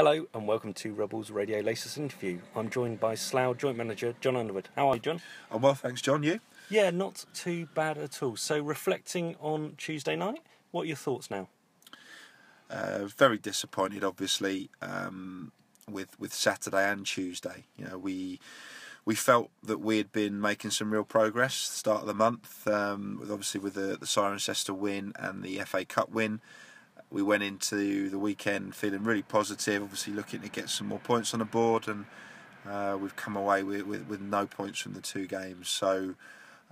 Hello and welcome to Rebels Radio latest interview. I'm joined by Slough Joint Manager Jon Underwood. How are you, Jon? I'm well, thanks, John. You? Yeah, not too bad at all. So, reflecting on Tuesday night, what are your thoughts now? Very disappointed, obviously, with Saturday and Tuesday. You know, we felt that we had been making some real progress start of the month, with the Cirencester win and the FA Cup win. We went into the weekend feeling really positive, obviously looking to get some more points on the board, and we've come away with no points from the two games. So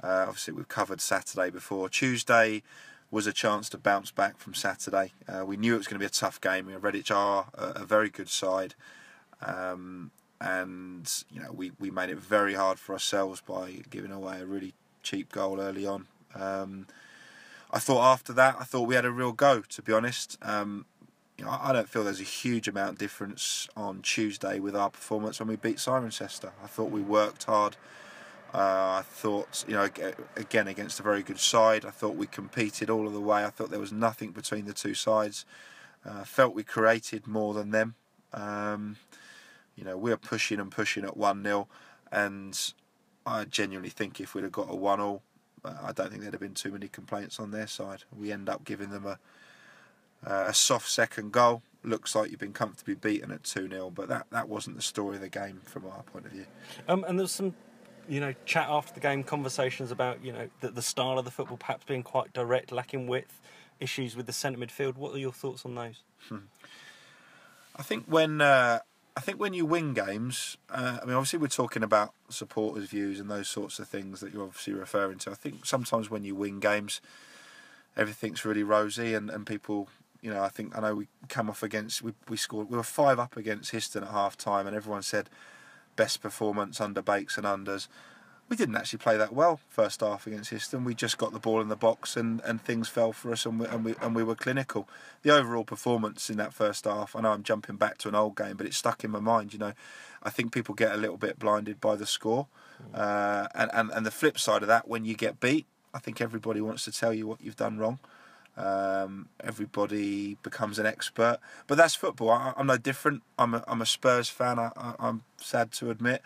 obviously we've covered Saturday before. Tuesday was a chance to bounce back from Saturday. We knew it was going to be a tough game. Redditch are a very good side, and you know we made it very hard for ourselves by giving away a really cheap goal early on. I thought after that, we had a real go, to be honest. You know, I don't feel there's a huge amount of difference on Tuesday with our performance when we beat Cirencester. I thought we worked hard. I thought, you know, again, against a very good side, I thought we competed all of the way. I thought there was nothing between the two sides. I felt we created more than them. You know, we were pushing and pushing at 1-0, and I genuinely think if we'd have got a 1-1, I don't think there'd have been too many complaints on their side. We end up giving them a soft second goal. Looks like you've been comfortably beaten at 2-0, but that wasn't the story of the game from our point of view. And there's some, you know, chat after the game, conversations about, you know, the style of the football perhaps being quite direct, lacking width, issues with the centre midfield. What are your thoughts on those? I think when you win games, I mean, obviously we're talking about supporters' views and those sorts of things that you're obviously referring to. I think sometimes when you win games, everything's really rosy, and people, you know, I know we come off against, we scored, we were 5 up against Histon at half time, and everyone said best performance under Bakes and unders. We didn't actually play that well first half against Histon. We just got the ball in the box and things fell for us, and we were clinical. The overall performance in that first half, I know I'm jumping back to an old game, but it stuck in my mind. You know, I think people get a little bit blinded by the score, and the flip side of that, when you get beat, I think everybody wants to tell you what you've done wrong. Everybody becomes an expert, but that's football. I'm no different. I'm a Spurs fan. I'm sad to admit.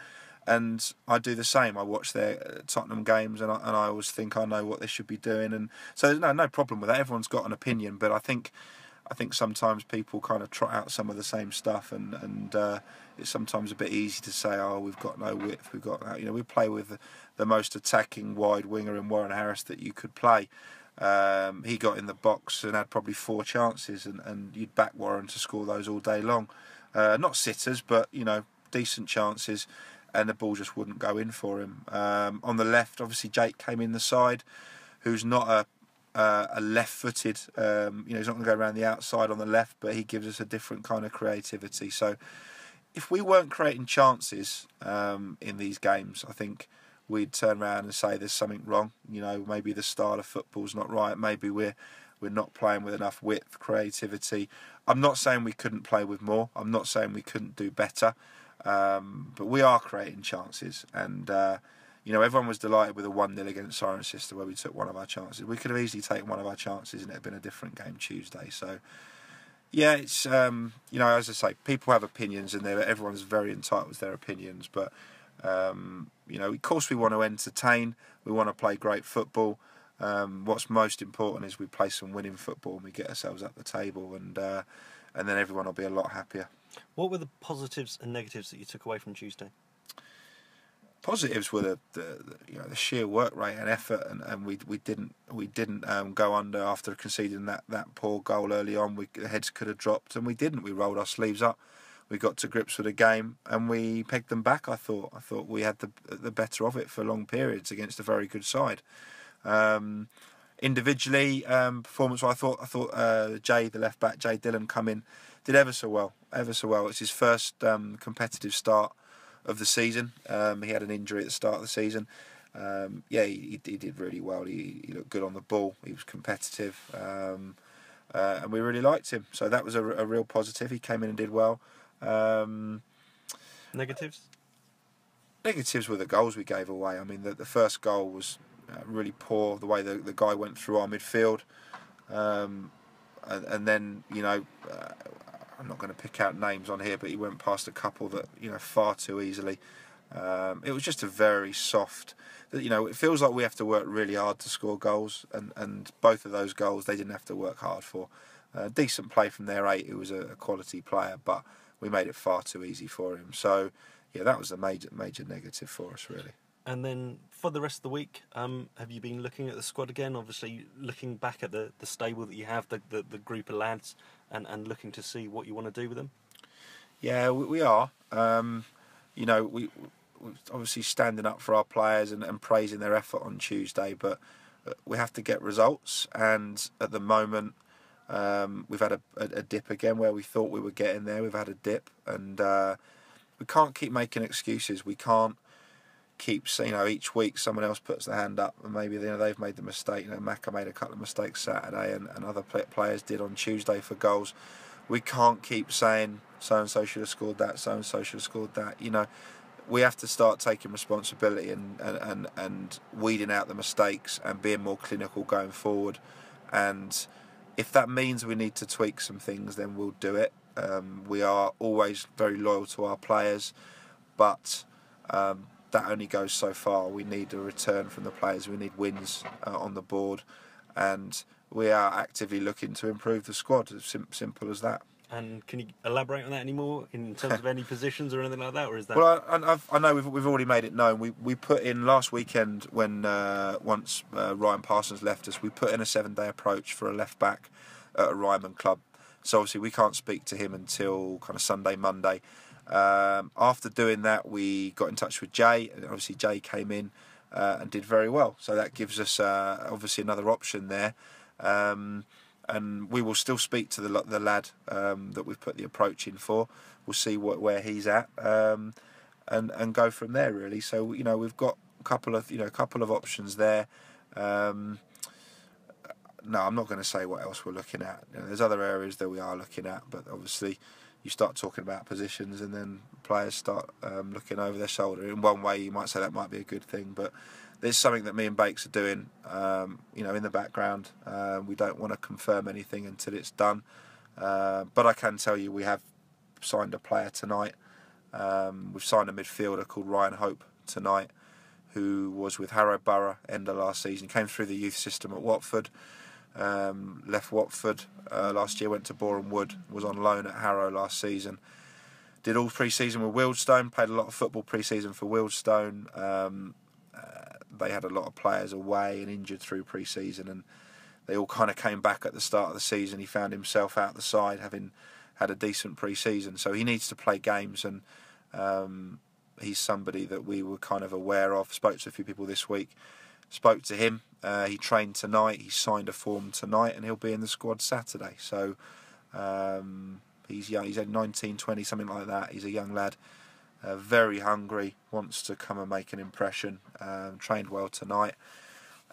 And I do the same. I watch their Tottenham games, and I always think I know what they should be doing, and so there's no problem with that. Everyone's got an opinion, but I think sometimes people kind of trot out some of the same stuff, and it's sometimes a bit easy to say, oh, we've got no width, we've got that. You know, we play with the most attacking wide winger in Warren Harris that you could play. He got in the box and had probably 4 chances, and you'd back Warren to score those all day long. Not sitters, but you know, decent chances. And the ball just wouldn't go in for him. On the left, obviously Jake came in the side, who's not a left-footed. You know, he's not going to go around the outside on the left, but he gives us a different kind of creativity. So, if we weren't creating chances in these games, I think we'd turn around and say there's something wrong. You know, maybe the style of football's not right. Maybe we're not playing with enough width, creativity. I'm not saying we couldn't play with more. I'm not saying we couldn't do better. But we are creating chances, and you know, everyone was delighted with a 1-0 against Cirencester where we took one of our chances. We could have easily taken one of our chances and it had been a different game Tuesday. So yeah, it's you know, as I say, people have opinions, and everyone's very entitled to their opinions, but you know, of course we want to entertain, we want to play great football. What's most important is we play some winning football and we get ourselves up the table, and then everyone will be a lot happier. What were the positives and negatives that you took away from Tuesday? Positives were the sheer work rate and effort, and we didn't go under after conceding that poor goal early on. The heads could have dropped, and we didn't. We rolled our sleeves up. We got to grips with the game, and we pegged them back. I thought we had the better of it for long periods against a very good side. Individually, performance-wise, I thought Jay, the left back, Jay Dillon, come in, did ever so well. It's his first competitive start of the season. He had an injury at the start of the season. Yeah, he did really well. He looked good on the ball. He was competitive, and we really liked him. So that was a real positive. He came in and did well. Negatives? Negatives were the goals we gave away. I mean, the first goal was really poor, the way the guy went through our midfield, and then, you know, I'm not going to pick out names on here, but he went past a couple that, far too easily. It was just a very soft. It feels like we have to work really hard to score goals, and both of those goals they didn't have to work hard for. Decent play from their 8, who was a quality player, but we made it far too easy for him. So, yeah, that was a major negative for us, really. And then for the rest of the week, have you been looking at the squad again? Obviously, looking back at the stable that you have, the group of lads, and looking to see what you want to do with them? Yeah, we are. We're obviously standing up for our players and praising their effort on Tuesday, but we have to get results. And at the moment, we've had a dip again where we thought we were getting there. We've had a dip, and we can't keep making excuses. We can't keep, each week someone else puts their hand up and maybe they've made the mistake. Maka made a couple of mistakes Saturday and other players did on Tuesday for goals. We can't keep saying so and so should have scored that, so and so should have scored that. We have to start taking responsibility and weeding out the mistakes and being more clinical going forward. And if that means we need to tweak some things, then we'll do it. We are always very loyal to our players, but that only goes so far. We need a return from the players. We need wins on the board, and we are actively looking to improve the squad. Simple as that. And can you elaborate on that any more in terms of any positions or anything like that, or is that? Well, I know we've already made it known. We put in last weekend when once Ryan Parsons left us, we put in a 7-day approach for a left back at a Ryman club. So obviously we can't speak to him until kind of Sunday, Monday. After doing that, we got in touch with Jay, and obviously Jay came in and did very well. So that gives us obviously another option there. And we will still speak to the lad that we've put the approach in for. We'll see where he's at and go from there, really. So we've got a couple of options there. No, I'm not going to say what else we're looking at. There's other areas that we are looking at, but obviously you start talking about positions and then players start looking over their shoulder. In one way, you might say that might be a good thing, but there's something that me and Bakes are doing, in the background. We don't want to confirm anything until it's done. But I can tell you we have signed a player tonight. We've signed a midfielder called Ryan Hope tonight, who was with Harrow Borough end of last season. Came through the youth system at Watford. Left Watford last year, went to Boreham Wood, was on loan at Harrow last season. Did all pre-season with Wealdstone, played a lot of football pre-season for Wealdstone. They had a lot of players away and injured through pre-season, and they all kind of came back at the start of the season. He found himself out the side, having had a decent pre-season, so he needs to play games, and he's somebody that we were kind of aware of. Spoke to a few people this week. Spoke to him. He trained tonight. He signed a form tonight, and he'll be in the squad Saturday. So he's young. He's 19, 20, something like that. He's a young lad. Very hungry, wants to come and make an impression. Trained well tonight,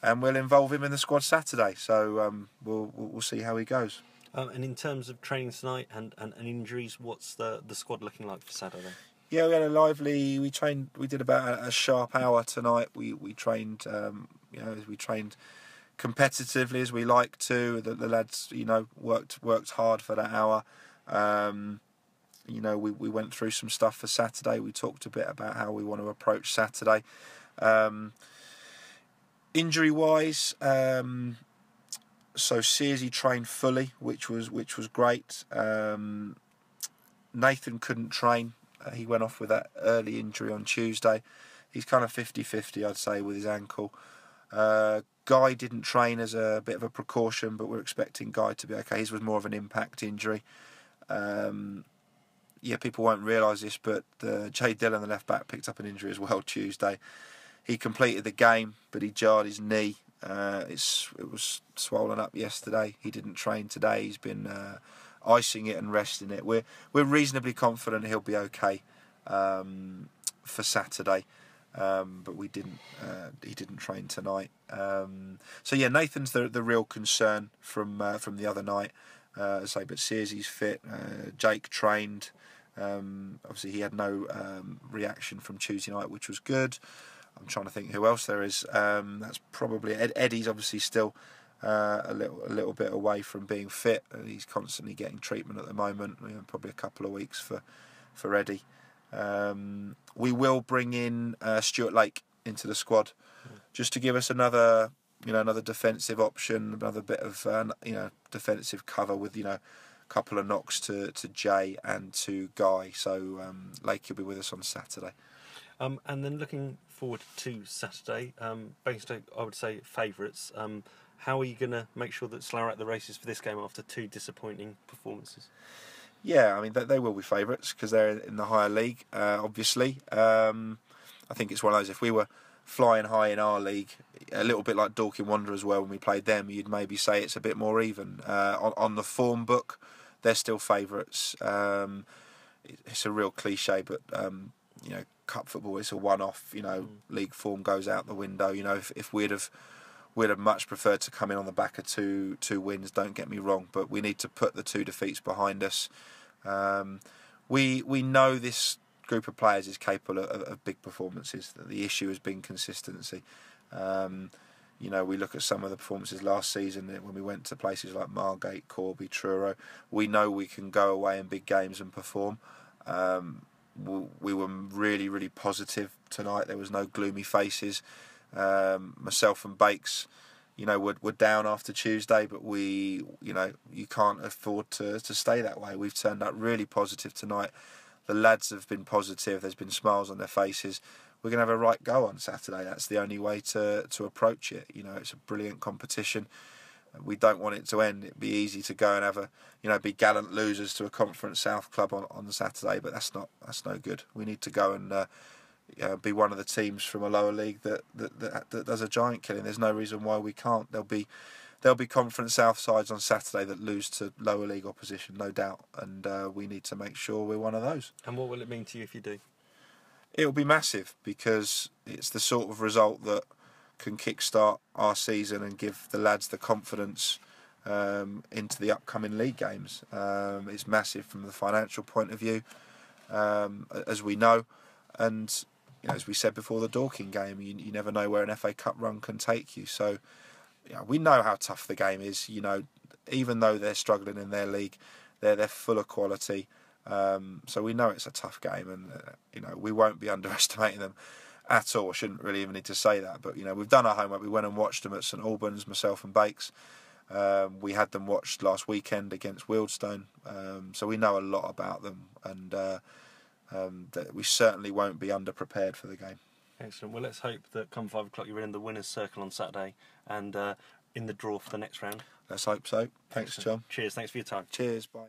and we'll involve him in the squad Saturday. So we'll see how he goes. And in terms of training tonight and injuries, what's the squad looking like for Saturday? Yeah, we had a lively. We did about a sharp hour tonight. We trained. We trained competitively as we like to. The lads, worked hard for that hour. We went through some stuff for Saturday. We talked a bit about how we want to approach Saturday. Injury-wise, so Searsy trained fully, which was great. Nathan couldn't train. He went off with that early injury on Tuesday. He's kind of 50-50, I'd say, with his ankle. Guy didn't train as a bit of a precaution, but we're expecting Guy to be okay. His was more of an impact injury. People won't realise this, but Jay Dillon, the left back, picked up an injury as well Tuesday. He completed the game, but he jarred his knee. It was swollen up yesterday. He didn't train today. He's been icing it and resting it. We're reasonably confident he'll be okay for Saturday, but he didn't train tonight. Nathan's the real concern from the other night. But Searsy's fit. Jake trained. Obviously, he had no reaction from Tuesday night, which was good. I'm trying to think who else there is. That's probably Eddie's obviously still a little bit away from being fit. He's constantly getting treatment at the moment. Probably a couple of weeks for Eddie. We will bring in Stuart Lake into the squad, just to give us another defensive option, another bit of defensive cover with a couple of knocks to Jay and to Guy. So Lake will be with us on Saturday. And then looking forward to Saturday, Basingstoke, I would say, favourites. How are you going to make sure that Slough are at the races for this game after 2 disappointing performances? Yeah, I mean, they will be favourites because they're in the higher league, obviously. I think it's one of those, if we were flying high in our league, a little bit like Dorking Wanderers were when we played them, you'd maybe say it's a bit more even. On the form book, they're still favourites. It's a real cliche, but cup football is a one-off. League form goes out the window. If we'd have much preferred to come in on the back of two wins. Don't get me wrong, but we need to put the 2 defeats behind us. We know this group of players is capable of big performances. The issue has been consistency. We look at some of the performances last season when we went to places like Margate, Corby, Truro. We know we can go away in big games and perform. We were really, really positive tonight. There was no gloomy faces. Myself and Bakes, we're down after Tuesday, but you can't afford to stay that way. We've turned up really positive tonight. The lads have been positive. There's been smiles on their faces. We're going to have a right go on Saturday. That's the only way to approach it. It's a brilliant competition. We don't want it to end. It'd be easy to go and have be gallant losers to a Conference South club on Saturday, but that's no good. We need to go and be one of the teams from a lower league that does a giant killing. There's no reason why we can't. There'll be Conference South sides on Saturday that lose to lower league opposition, no doubt, and we need to make sure we're one of those. And what will it mean to you if you do? It'll be massive, because it's the sort of result that can kickstart our season and give the lads the confidence into the upcoming league games. It's massive from the financial point of view, as we know, and as we said before the Dorking game, you never know where an FA Cup run can take you. So we know how tough the game is. Even though they're struggling in their league, they're full of quality. So we know it's a tough game, and we won't be underestimating them at all. I shouldn't really even need to say that, but we've done our homework. We went and watched them at St Albans, myself and Bakes. We had them watched last weekend against Wealdstone, so we know a lot about them, and that we certainly won't be underprepared for the game. Excellent. Well, let's hope that come 5 o'clock you're in the winner's circle on Saturday and in the draw for the next round. Let's hope so. Thanks, Jon. Cheers. Thanks for your time. Cheers. Bye.